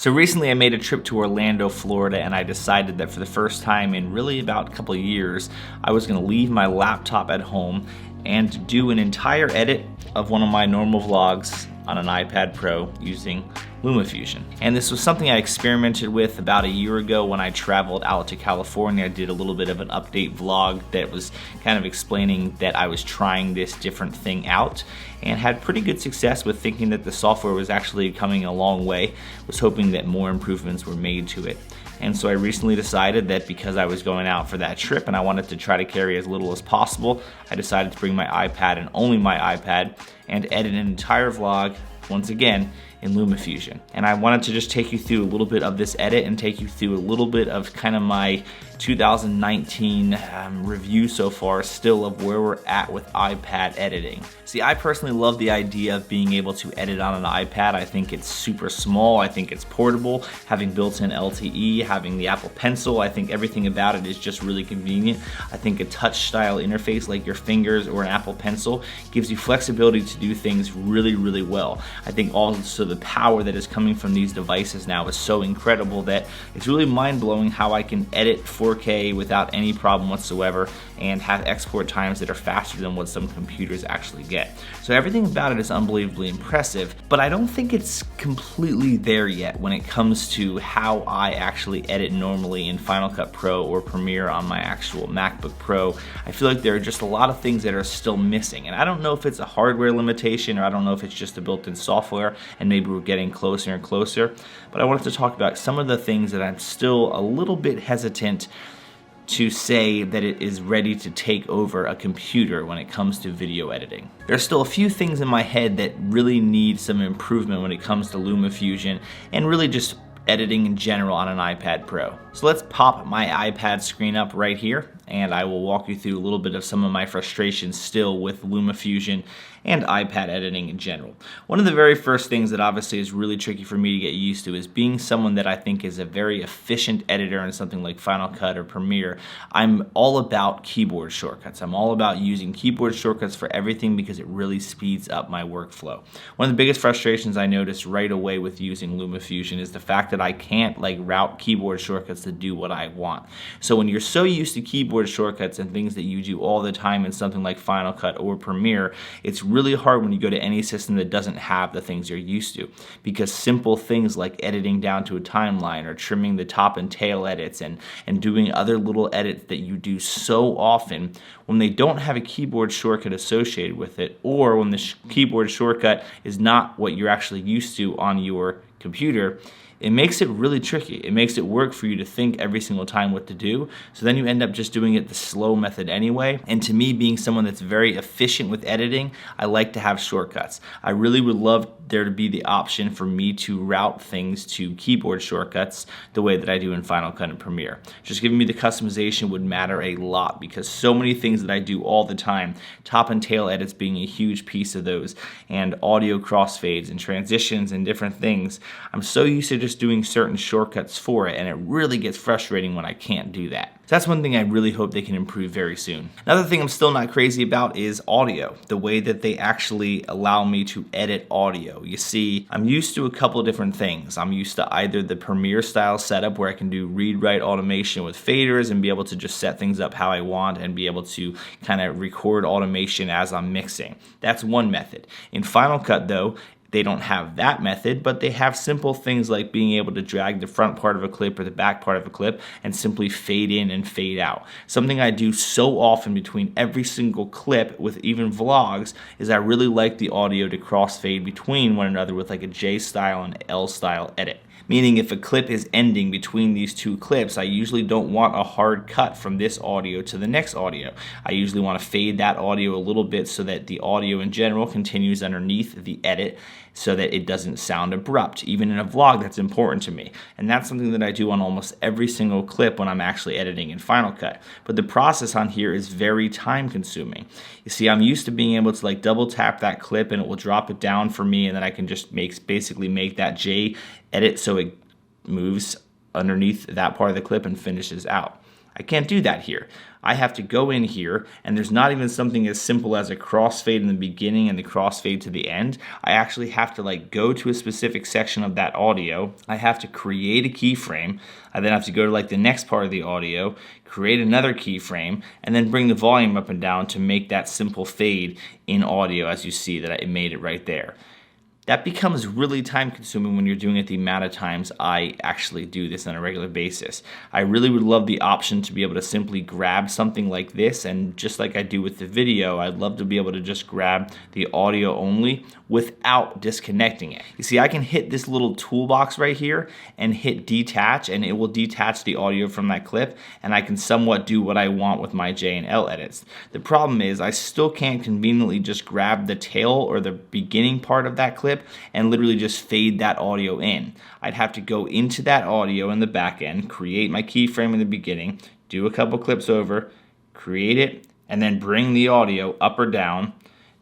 So recently I made a trip to Orlando, Florida, and I decided that for the first time in really about a couple of years, I was going to leave my laptop at home and do an entire edit of one of my normal vlogs on an iPad Pro using LumaFusion. And this was something I experimented with about a year ago when I traveled out to California. I did a little bit of an update vlog that was kind of explaining that I was trying this different thing out and had pretty good success with thinking that the software was actually coming a long way. Was hoping that more improvements were made to it. And so I recently decided that because I was going out for that trip and I wanted to try to carry as little as possible, I decided to bring my iPad and only my iPad and edit an entire vlog, once again, in LumaFusion. And I wanted to just take you through a little bit of this edit and take you through a little bit of kind of my 2019 review so far still of where we're at with iPad editing. See, I personally love the idea of being able to edit on an iPad. I think it's super small, I think it's portable, having built-in LTE, having the Apple Pencil, I think everything about it is just really convenient. I think a touch style interface like your fingers or an Apple Pencil gives you flexibility to do things really, really well. I think also the power that is coming from these devices now is so incredible that it's really mind-blowing how I can edit 4K without any problem whatsoever and have export times that are faster than what some computers actually get. So everything about it is unbelievably impressive, but I don't think it's completely there yet when it comes to how I actually edit normally in Final Cut Pro or Premiere on my actual MacBook Pro. I feel like there are just a lot of things that are still missing, and I don't know if it's a hardware limitation or I don't know if it's just a built-in software and maybe we're getting closer and closer, but I wanted to talk about some of the things that I'm still a little bit hesitant to say that it is ready to take over a computer when it comes to video editing. There's still a few things in my head that really need some improvement when it comes to LumaFusion and really just editing in general on an iPad Pro. So let's pop my iPad screen up right here and I will walk you through a little bit of some of my frustrations still with LumaFusion and iPad editing in general. One of the very first things that obviously is really tricky for me to get used to is being someone that I think is a very efficient editor in something like Final Cut or Premiere. I'm all about keyboard shortcuts. I'm all about using keyboard shortcuts for everything because it really speeds up my workflow. One of the biggest frustrations I noticed right away with using LumaFusion is the fact that I can't route keyboard shortcuts to do what I want. So when you're so used to keyboard shortcuts and things that you do all the time in something like Final Cut or Premiere, it's really hard when you go to any system that doesn't have the things you're used to, because simple things like editing down to a timeline or trimming the top and tail edits and doing other little edits that you do so often, when they don't have a keyboard shortcut associated with it, or when the keyboard shortcut is not what you're actually used to on your computer, it makes it really tricky. It makes it work for you to think every single time what to do. So then you end up just doing it the slow method anyway. And to me, being someone that's very efficient with editing, I like to have shortcuts. I really would love there to be the option for me to route things to keyboard shortcuts the way that I do in Final Cut and Premiere. Just giving me the customization would matter a lot because so many things that I do all the time, top and tail edits being a huge piece of those, and audio crossfades and transitions and different things, I'm so used to just doing certain shortcuts for it, and it really gets frustrating when I can't do that. So that's one thing I really hope they can improve very soon. Another thing I'm still not crazy about is audio, the way that they actually allow me to edit audio. You see, I'm used to a couple of different things. I'm used to either the Premiere style setup where I can do read-write automation with faders and be able to just set things up how I want and be able to kind of record automation as I'm mixing. That's one method. In Final Cut though, they don't have that method, but they have simple things like being able to drag the front part of a clip or the back part of a clip and simply fade in and fade out. Something I do so often between every single clip with even vlogs is I really like the audio to crossfade between one another with like a J style and L style edit. Meaning if a clip is ending between these two clips, I usually don't want a hard cut from this audio to the next audio. I usually want to fade that audio a little bit so that the audio in general continues underneath the edit so that it doesn't sound abrupt. Even in a vlog, that's important to me. And that's something that I do on almost every single clip when I'm actually editing in Final Cut. But the process on here is very time consuming. You see, I'm used to being able to double tap that clip and it will drop it down for me, and then I can just basically make that J edit so it moves underneath that part of the clip and finishes out. I can't do that here. I have to go in here, and there's not even something as simple as a crossfade in the beginning and the crossfade to the end. I actually have to like go to a specific section of that audio. I have to create a keyframe. I then have to go to like the next part of the audio, create another keyframe, and then bring the volume up and down to make that simple fade in audio, as you see that it made it right there. That becomes really time consuming when you're doing it the amount of times I actually do this on a regular basis. I really would love the option to be able to simply grab something like this, and just like I do with the video, I'd love to be able to just grab the audio only without disconnecting it. You see, I can hit this little toolbox right here and hit detach, and it will detach the audio from that clip, and I can somewhat do what I want with my J&L edits. The problem is I still can't conveniently just grab the tail or the beginning part of that clip and literally just fade that audio in. I'd have to go into that audio in the back end, create my keyframe in the beginning, do a couple clips over, create it, and then bring the audio up or down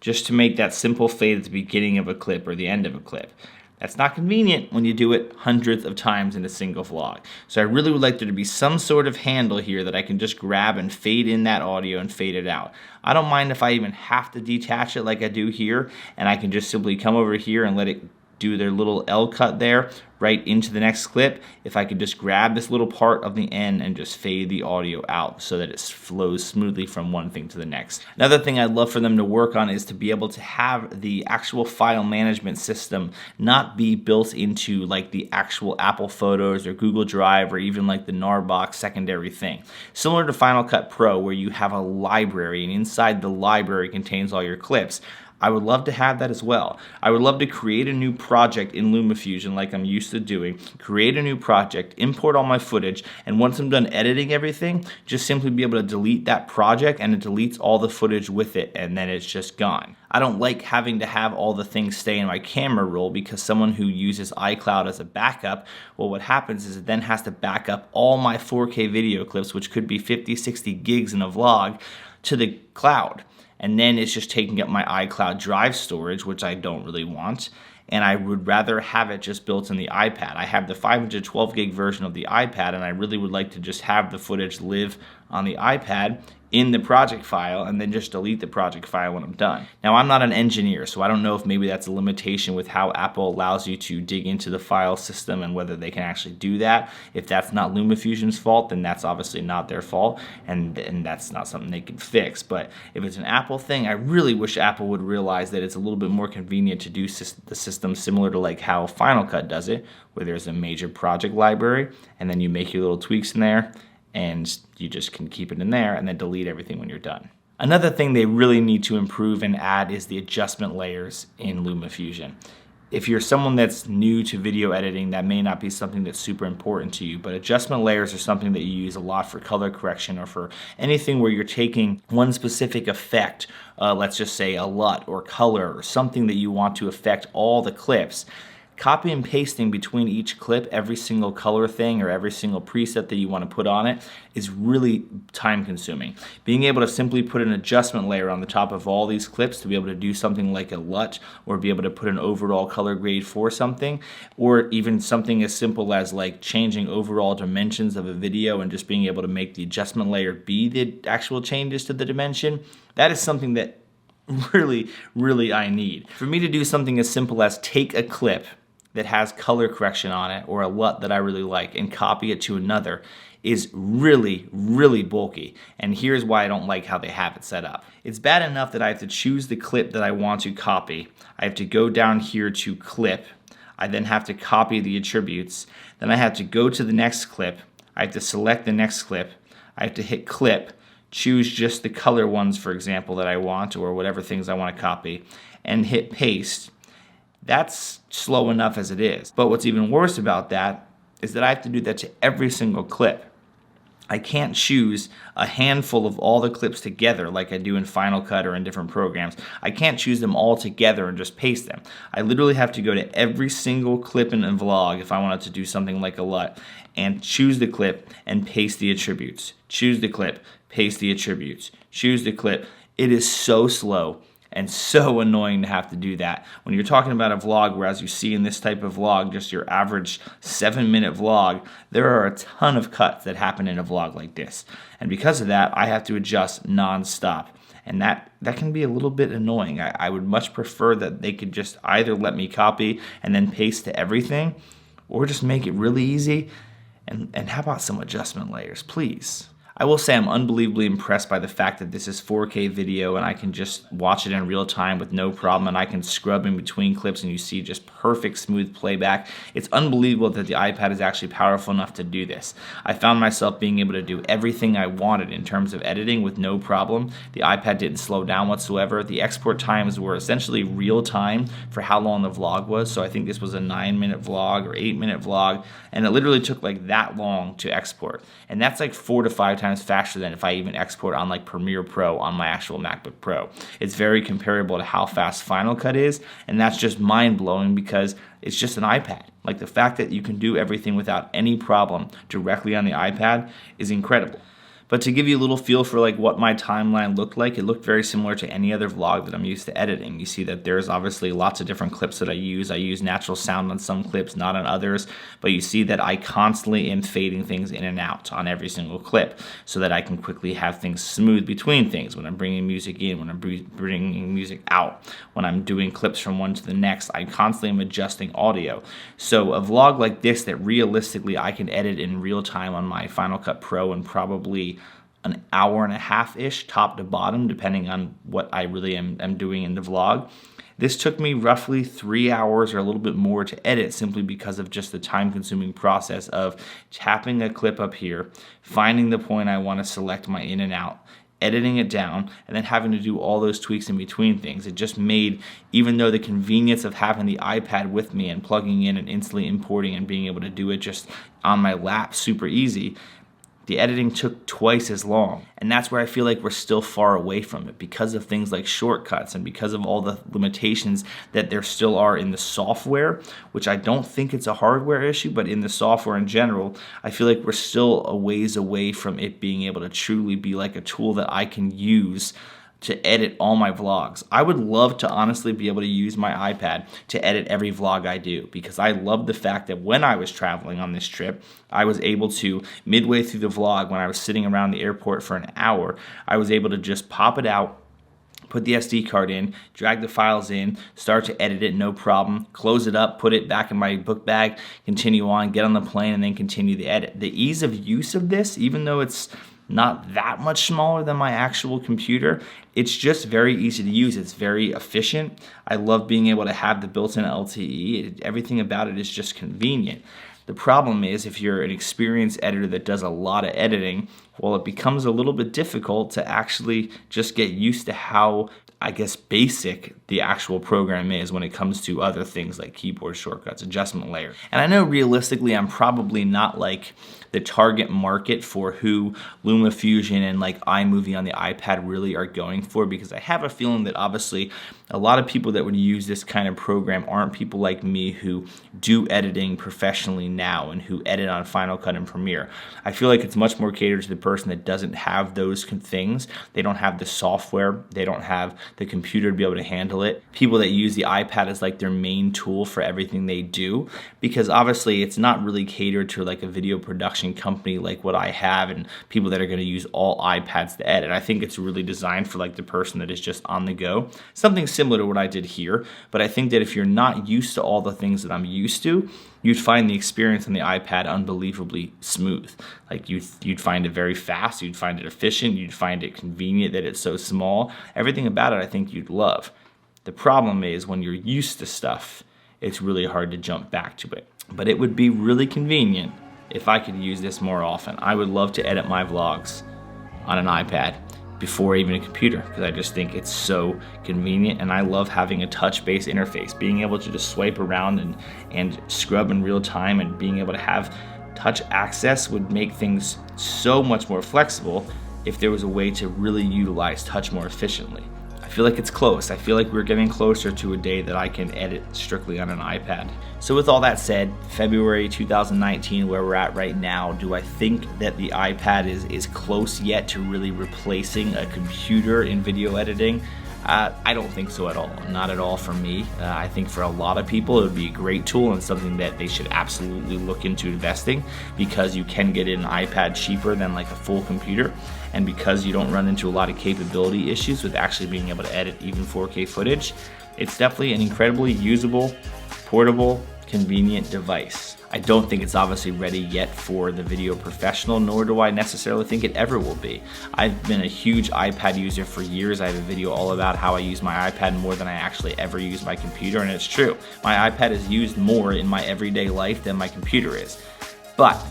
just to make that simple fade at the beginning of a clip or the end of a clip. That's not convenient when you do it hundreds of times in a single vlog. So I really would like there to be some sort of handle here that I can just grab and fade in that audio and fade it out. I don't mind if I even have to detach it like I do here, and I can just simply come over here and let it do their little L cut there right into the next clip. If I could just grab this little part of the end and just fade the audio out so that it flows smoothly from one thing to the next. Another thing I'd love for them to work on is to be able to have the actual file management system not be built into like the actual Apple Photos or Google Drive or even like the Gnarbox secondary thing. Similar to Final Cut Pro, where you have a library, and inside the library contains all your clips. I would love to have that as well. I would love to create a new project in LumaFusion like I'm used to doing, create a new project, import all my footage, and once I'm done editing everything, just simply be able to delete that project, and it deletes all the footage with it, and then it's just gone. I don't like having to have all the things stay in my camera roll, because someone who uses iCloud as a backup, well, what happens is it then has to back up all my 4K video clips, which could be 50, 60 gigs in a vlog, to the cloud. And then it's just taking up my iCloud drive storage, which I don't really want. And I would rather have it just built in the iPad. I have the 512 gig version of the iPad, and I really would like to just have the footage live on the iPad in the project file and then just delete the project file when I'm done. Now, I'm not an engineer, so I don't know if maybe that's a limitation with how Apple allows you to dig into the file system and whether they can actually do that. If that's not LumaFusion's fault, then that's obviously not their fault, and that's not something they can fix. But if it's an Apple thing, I really wish Apple would realize that it's a little bit more convenient to do the system similar to like how Final Cut does it, where there's a major project library, and then you make your little tweaks in there, and you just can keep it in there and then delete everything when you're done. Another thing they really need to improve and add is the adjustment layers in LumaFusion. If you're someone that's new to video editing, that may not be something that's super important to you, but adjustment layers are something that you use a lot for color correction or for anything where you're taking one specific effect, let's just say a LUT or color or something that you want to affect all the clips. Copy and pasting between each clip every single color thing or every single preset that you want to put on it is really time consuming. Being able to simply put an adjustment layer on the top of all these clips to be able to do something like a LUT, or be able to put an overall color grade for something, or even something as simple as like changing overall dimensions of a video and just being able to make the adjustment layer be the actual changes to the dimension, that is something that really I need. For me to do something as simple as take a clip that has color correction on it or a LUT that I really like and copy it to another is really bulky. And here's why I don't like how they have it set up. It's bad enough that I have to choose the clip that I want to copy. I have to go down here to clip. I then have to copy the attributes. Then I have to go to the next clip. I have to select the next clip. I have to hit clip, choose just the color ones, for example, that I want, or whatever things I want to copy, and hit paste. That's slow enough as it is. But what's even worse about that is that I have to do that to every single clip. I can't choose a handful of all the clips together like I do in Final Cut or in different programs. I can't choose them all together and just paste them. I literally have to go to every single clip in a vlog if I wanted to do something like a LUT and choose the clip and paste the attributes. Choose the clip, paste the attributes. Choose the clip. It is so slow. and so annoying to have to do that. When you're talking about a vlog, where as you see in this type of vlog, just your average 7-minute vlog, there are a ton of cuts that happen in a vlog like this. And because of that, I have to adjust nonstop. And that can be a little bit annoying. I would much prefer that they could just either let me copy and then paste to everything, or just make it really easy. And how about some adjustment layers, please? I will say I'm unbelievably impressed by the fact that this is 4K video and I can just watch it in real time with no problem, and I can scrub in between clips and you see just perfect smooth playback. It's unbelievable that the iPad is actually powerful enough to do this. I found myself being able to do everything I wanted in terms of editing with no problem. The iPad didn't slow down whatsoever. The export times were essentially real time for how long the vlog was, so I think this was a 9-minute vlog or 8-minute vlog, and it literally took like that long to export. And that's like 4 to 5 times faster than if I even export on like Premiere Pro on my actual MacBook Pro. It's very comparable to how fast Final Cut is, and that's just mind-blowing because it's just an iPad. Like, the fact that you can do everything without any problem directly on the iPad is incredible. But to give you a little feel for like what my timeline looked like, it looked very similar to any other vlog that I'm used to editing. You see that there's obviously lots of different clips that I use. I use natural sound on some clips, not on others, but you see that I constantly am fading things in and out on every single clip so that I can quickly have things smooth between things. When I'm bringing music in, when I'm bringing music out, when I'm doing clips from one to the next, I constantly am adjusting audio. So a vlog like this that realistically I can edit in real time on my Final Cut Pro in probably an hour and a half-ish, top to bottom, depending on what I really am doing in the vlog. This took me roughly 3 hours or a little bit more to edit, simply because of just the time-consuming process of tapping a clip up here, finding the point I want to select my in and out, editing it down, and then having to do all those tweaks in between things. It just made, even though the convenience of having the iPad with me and plugging in and instantly importing and being able to do it just on my lap super easy, the editing took twice as long. And that's where I feel like we're still far away from it, because of things like shortcuts and because of all the limitations that there still are in the software, which I don't think it's a hardware issue, but in the software in general, I feel like we're still a ways away from it being able to truly be like a tool that I can use to edit all my vlogs. I would love to honestly be able to use my iPad to edit every vlog I do, because I love the fact that when I was traveling on this trip, I was able to, midway through the vlog, when I was sitting around the airport for an hour, I was able to just pop it out, put the SD card in, drag the files in, start to edit it, no problem, close it up, put it back in my book bag, continue on, get on the plane, and then continue the edit. The ease of use of this, even though it's not that much smaller than my actual computer, it's just very easy to use. It's very efficient. I love being able to have the built-in LTE. Everything about it is just convenient. The problem is, if you're an experienced editor that does a lot of editing, well, it becomes a little bit difficult to actually just get used to how, I guess, basic the actual program is when it comes to other things like keyboard shortcuts, adjustment layer. And I know realistically I'm probably not like the target market for who LumaFusion and like iMovie on the iPad really are going for, because I have a feeling that obviously a lot of people that would use this kind of program aren't people like me who do editing professionally now and who edit on Final Cut and Premiere. I feel like it's much more catered to the person that doesn't have those things. They don't have the software, they don't have the computer to be able to handle it. People that use the iPad as like their main tool for everything they do, because obviously it's not really catered to like a video production company like what I have and people that are going to use all iPads to edit. I think it's really designed for like the person that is just on the go. Something similar to what I did here, but I think that if you're not used to all the things that I'm used to, you'd find the experience on the iPad unbelievably smooth. Like you'd find it very fast, you'd find it efficient, you'd find it convenient that it's so small. Everything about it I think you'd love. The problem is when you're used to stuff, it's really hard to jump back to it. But it would be really convenient if I could use this more often. I would love to edit my vlogs on an iPad before even a computer, because I just think it's so convenient, and I love having a touch-based interface. Being able to just swipe around and scrub in real time and being able to have touch access would make things so much more flexible if there was a way to really utilize touch more efficiently. I feel like it's close. I feel like we're getting closer to a day that I can edit strictly on an iPad. So with all that said, February 2019, where we're at right now, do I think that the iPad is close yet to really replacing a computer in video editing? I don't think so at all. Not at all for me. I think for a lot of people it would be a great tool and something that they should absolutely look into investing, because you can get an iPad cheaper than like a full computer, and because you don't run into a lot of capability issues with actually being able to edit even 4K footage. It's definitely an incredibly usable, portable, convenient device. I don't think it's obviously ready yet for the video professional, nor do I necessarily think it ever will be. I've been a huge iPad user for years. I have a video all about how I use my iPad more than I actually ever use my computer, and it's true. My iPad is used more in my everyday life than my computer is. But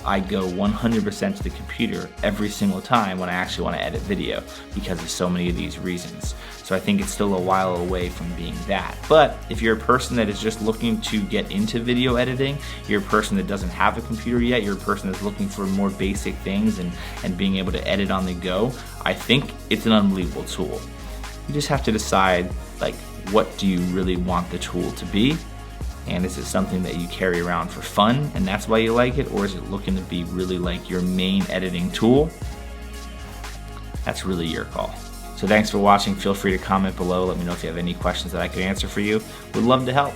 I go 100% to the computer every single time when I actually want to edit video, because of so many of these reasons. So I think it's still a while away from being that. But if you're a person that is just looking to get into video editing, you're a person that doesn't have a computer yet, you're a person that's looking for more basic things and being able to edit on the go, I think it's an unbelievable tool. You just have to decide, like, what do you really want the tool to be? And is it something that you carry around for fun and that's why you like it? Or is it looking to be really like your main editing tool? That's really your call. So thanks for watching. Feel free to comment below. Let me know if you have any questions that I could answer for you. Would love to help.